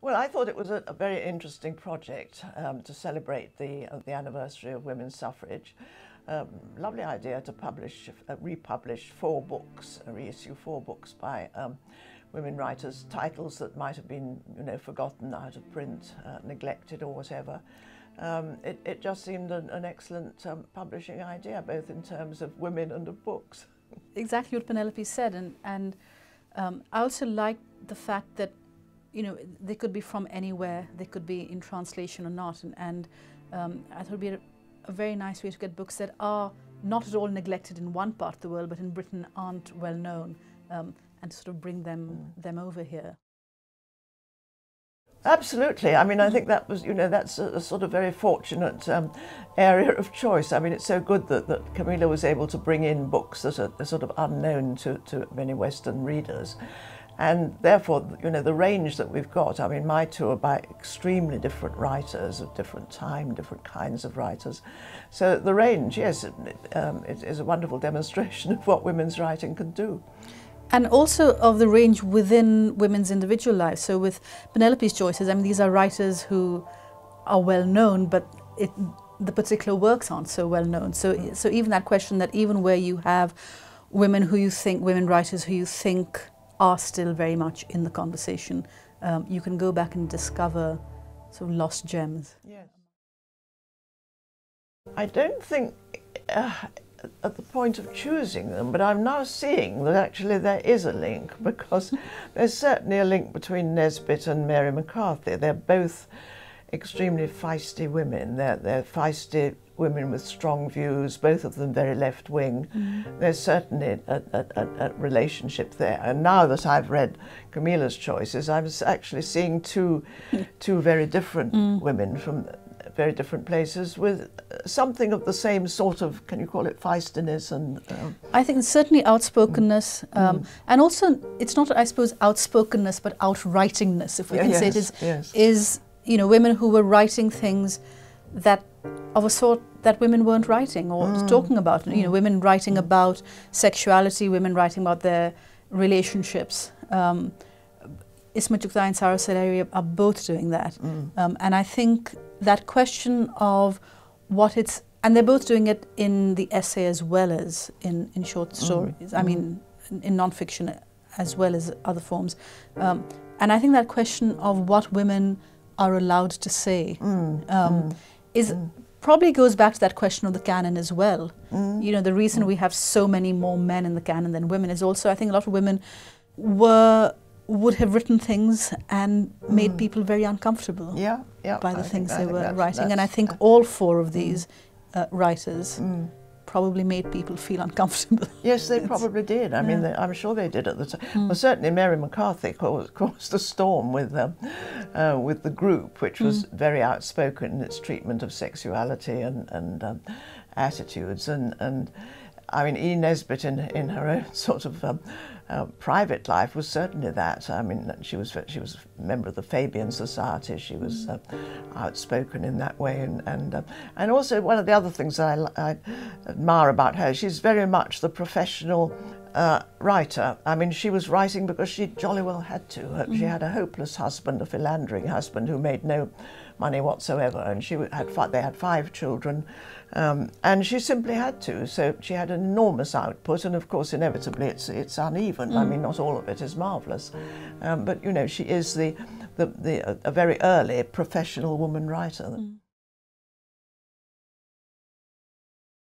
Well, I thought it was a very interesting project to celebrate the anniversary of women's suffrage. Lovely idea to publish, republish 4 books, reissue 4 books by women writers, titles that might have been, forgotten, out of print, neglected or whatever. It just seemed an excellent publishing idea, both in terms of women and of books. Exactly what Penelope said, and I also like the fact that they could be from anywhere, they could be in translation or not, and I thought it would be a very nice way to get books that are not at all neglected in one part of the world, but in Britain aren't well known, and to sort of bring them over here. Absolutely. I mean, I think that was, that's a sort of very fortunate area of choice. I mean, it's so good that Kamila was able to bring in books that are sort of unknown to many Western readers. And therefore, the range that we've got, I mean, my 2 are by extremely different writers of different time, different kinds of writers. So the range, yes, it is a wonderful demonstration of what women's writing can do. And also of the range within women's individual lives. So with Penelope's choices, I mean, these are writers who are well known, but the particular works aren't so well known. So even that question that even where you have women writers who you think are still very much in the conversation, you can go back and discover sort of lost gems. Yes. I don't think at the point of choosing them, but I'm now seeing that actually there is a link, because there's certainly a link between Nesbit and Mary McCarthy. They're both extremely feisty women. They're feisty women with strong views, both of them very left-wing. There's certainly a relationship there. And now that I've read Kamila's choices, I'm actually seeing two very different women from very different places with something of the same sort of, can you call it feistiness? And I think certainly outspokenness, and also it's not, I suppose, outspokenness, but outwritingness, if we can say it is women who were writing things that of a sort that women weren't writing or talking about. Women writing about sexuality, women writing about their relationships. Ismat, Chughtai and Sara Suleri are both doing that. And I think that question of what it's, and they're both doing it in the essay as well as in short stories, I mean, in non-fiction as well as other forms. And I think that question of what women are allowed to say probably goes back to that question of the canon as well. The reason we have so many more men in the canon than women is also, I think a lot of women would have written things and made people very uncomfortable by the things they were writing. And I think all 4 of these writers probably made people feel uncomfortable. Yes, they probably did. I mean, I'm sure they did at the time. Well, certainly Mary McCarthy caused a storm with the group, which was very outspoken in its treatment of sexuality and attitudes. And I mean, E. Nesbit in her own sort of private life was certainly that. I mean, she was a member of the Fabian Society. She was outspoken in that way, and also one of the other things that I admire about her, she's very much the professional writer. I mean, she was writing because she jolly well had to. She had a hopeless husband, a philandering husband who made no money whatsoever, and they had 5 children, and she simply had to. So she had an enormous output, and of course, inevitably, it's uneven. I mean, not all of it is marvellous, but she is a very early professional woman writer.